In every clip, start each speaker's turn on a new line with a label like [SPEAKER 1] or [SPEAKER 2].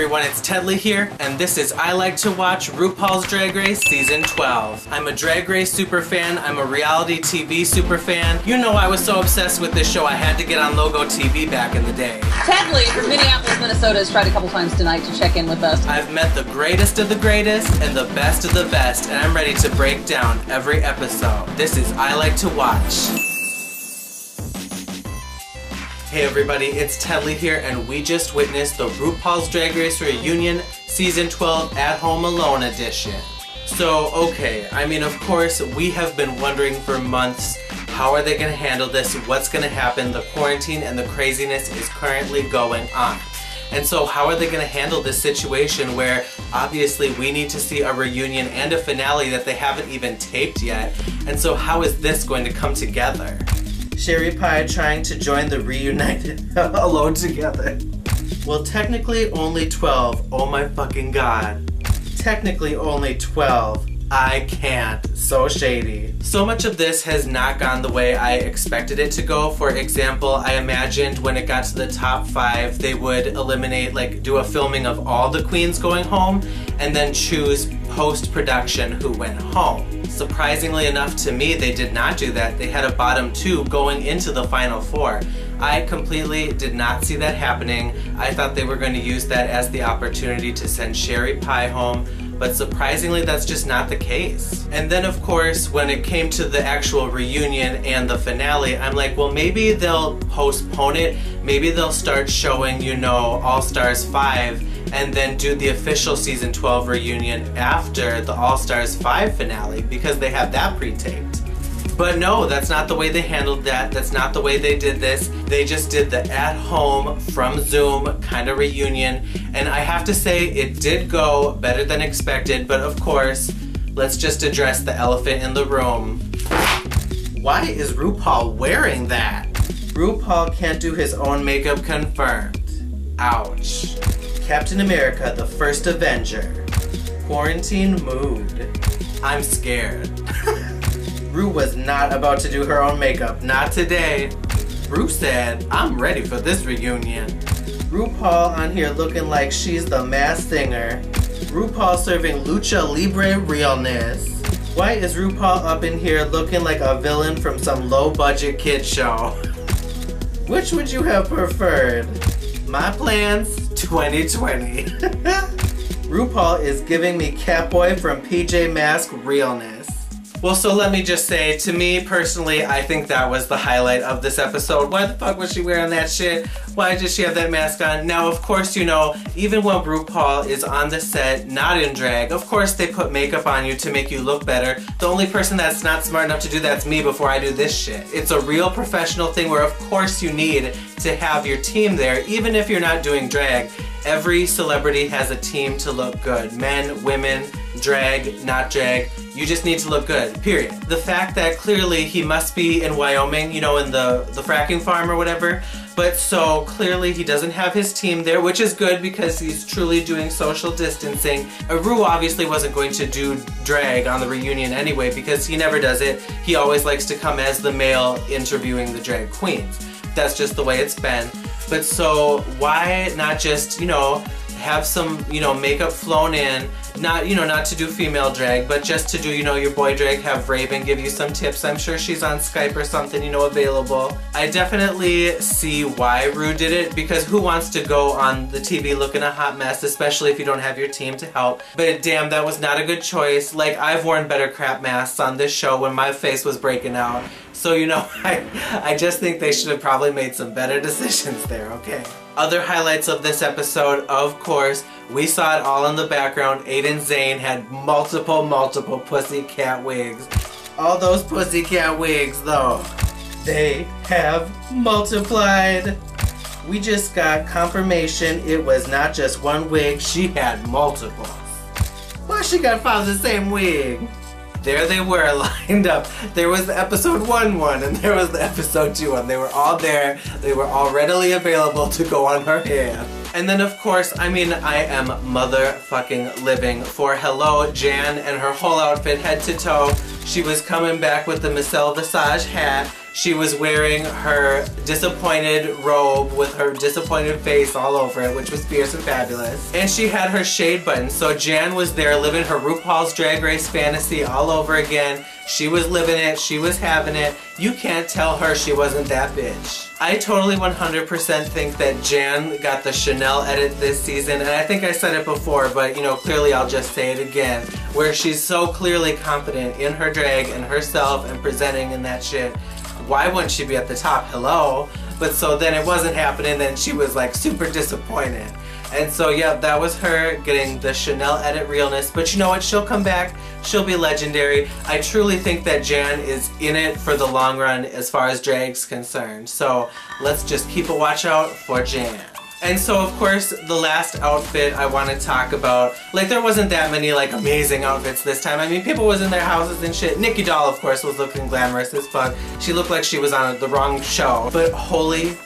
[SPEAKER 1] everyone, it's Tedley here, and this is I Like to Watch RuPaul's Drag Race Season 12. I'm a Drag Race superfan, I'm a reality TV superfan. You know I was so obsessed with this show I had to get on Logo TV back in the day.
[SPEAKER 2] Tedley from Minneapolis, Minnesota has tried a couple times tonight to check in with us.
[SPEAKER 1] I've met the greatest of the greatest and the best of the best, and I'm ready to break down every episode. This is I Like to Watch. Hey everybody, it's Tedley here, and we just witnessed the RuPaul's Drag Race Reunion Season 12 At Home Alone Edition. So, okay, I mean, of course, we have been wondering for months, how are they going to handle this? What's going to happen? The quarantine and the craziness is currently going on. And so how are they going to handle this situation where obviously we need to see a reunion and a finale that they haven't even taped yet? And so how is this going to come together? Sherry Pie trying to join the reunited Alone Together. Well, technically only 12. Oh my fucking god. Technically only 12. I can't. So shady. So much of this has not gone the way I expected it to go. For example, I imagined when it got to the top 5, they would eliminate, like, do a filming of all the queens going home and then choose post-production who went home. Surprisingly enough to me, they did not do that. They had a bottom 2 going into the final 4. I completely did not see that happening. I thought they were going to use that as the opportunity to send Sherry Pie home, but surprisingly that's just not the case. And then of course, when it came to the actual reunion and the finale, I'm like, well, maybe they'll postpone it. Maybe they'll start showing, you know, All Stars 5 and then do the official Season 12 reunion after the All Stars 5 finale because they have that pre-taped. But no, that's not the way they handled that. That's not the way they did this. They just did the at-home, from Zoom kind of reunion. And I have to say, it did go better than expected. But of course, let's just address the elephant in the room. Why is RuPaul wearing that? RuPaul can't do his own makeup confirmed. Ouch. Captain America, the First Avenger. Quarantine mood. I'm scared. Ru was not about to do her own makeup. Not today. Ru said, I'm ready for this reunion. RuPaul on here looking like she's the Masked Singer. RuPaul serving lucha libre realness. Why is RuPaul up in here looking like a villain from some low-budget kid show? Which would you have preferred? My plans, 2020. RuPaul is giving me Catboy from PJ Masks realness. Well, so let me just say, to me personally, I think that was the highlight of this episode. Why the fuck was she wearing that shit? Why did she have that mask on? Now, of course, you know, even when RuPaul is on the set, not in drag, of course they put makeup on you to make you look better. The only person that's not smart enough to do that's me before I do this shit. It's a real professional thing where, of course, you need to have your team there, even if you're not doing drag. Every celebrity has a team to look good. Men, women, drag, not drag. You just need to look good, period. The fact that clearly he must be in Wyoming, you know, in the fracking farm or whatever, but so clearly he doesn't have his team there, which is good because he's truly doing social distancing. Ru obviously wasn't going to do drag on the reunion anyway because he never does it. He always likes to come as the male interviewing the drag queens. That's just the way it's been. But so why not just, you know, have some, you know, makeup flown in, not, you know, not to do female drag, but just to do, you know, your boy drag, have Raven give you some tips. I'm sure she's on Skype or something, you know, available. I definitely see why Ru did it, because who wants to go on the TV looking a hot mess, especially if you don't have your team to help. But damn, that was not a good choice. Like, I've worn better crap masks on this show when my face was breaking out. So, you know, I just think they should have probably made some better decisions there, okay? Other highlights of this episode, of course, we saw it all in the background. Aiden Zane had multiple pussycat wigs. All those pussycat wigs, though, they have multiplied. We just got confirmation it was not just one wig, she had multiple. Why she got 5 of the same wig? There they were lined up. There was the episode 1 and there was the episode 2 one. They were all there. They were all readily available to go on her hair. And then of course, I mean, I am motherfucking living for Hello Jan and her whole outfit head to toe. She was coming back with the Michelle Visage hat She was wearing her disappointed robe with her disappointed face all over it, which was fierce and fabulous. And she had her shade button, so Jan was there living her RuPaul's Drag Race fantasy all over again. She was living it, she was having it. You can't tell her she wasn't that bitch. I totally 100% think that Jan got the Chanel edit this season, and I think I said it before, but you know, clearly I'll just say it again, where she's so clearly confident in her drag and herself and presenting in that shit. Why wouldn't she be at the top? Hello? But so then it wasn't happening, then she was like super disappointed. And so yeah, that was her getting the Chanel edit realness, but you know what, she'll come back, she'll be legendary. I truly think that Jan is in it for the long run as far as drag's concerned. So let's just keep a watch out for Jan. And so of course the last outfit I want to talk about, like there wasn't that many like amazing outfits this time. I mean, people was in their houses and shit. Nikki Doll of course was looking glamorous as fuck. She looked like she was on the wrong show. But holy,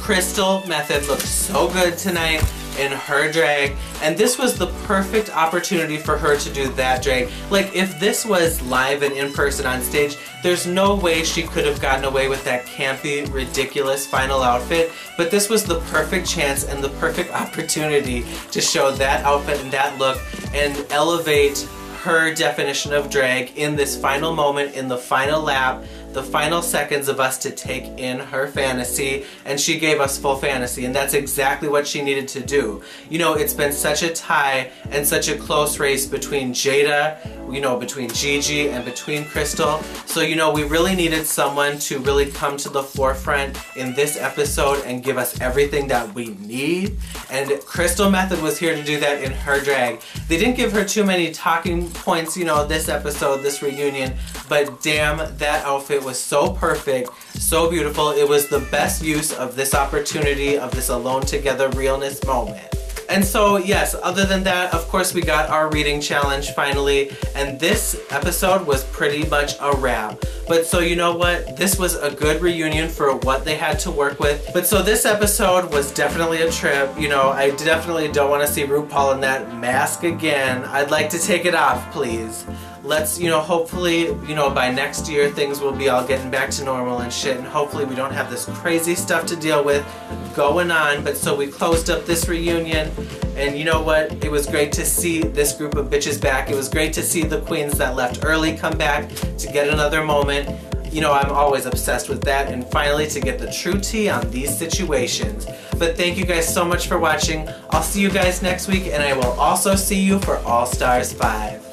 [SPEAKER 1] Crystal Method looked so good tonight in her drag, and this was the perfect opportunity for her to do that drag. Like if this was live and in person on stage, there's no way she could have gotten away with that campy, ridiculous final outfit, but this was the perfect chance and the perfect opportunity to show that outfit and that look and elevate her definition of drag in this final moment, in the final lap, the final seconds of us to take in her fantasy, and she gave us full fantasy, and that's exactly what she needed to do. You know, it's been such a tie and such a close race between Jada, you know, between Gigi and between Crystal, so you know, we really needed someone to really come to the forefront in this episode and give us everything that we need, and Crystal Method was here to do that in her drag. They didn't give her too many talking points, you know, this episode, this reunion, but damn, that outfit was so perfect, so beautiful. It was the best use of this opportunity, of this alone together realness moment. And so yes, other than that, of course we got our reading challenge finally, and this episode was pretty much a wrap. But so you know what, this was a good reunion for what they had to work with. But so this episode was definitely a trip. You know, I definitely don't want to see RuPaul in that mask again. I'd like to take it off, please. Let's, you know, hopefully, you know, by next year things will be all getting back to normal and shit, and hopefully we don't have this crazy stuff to deal with going on. But so we closed up this reunion, and you know what, it was great to see this group of bitches back. It was great to see the queens that left early come back to get another moment. You know, I'm always obsessed with that, and finally to get the true tea on these situations. But thank you guys so much for watching. I'll see you guys next week, and I will also see you for All Stars 5.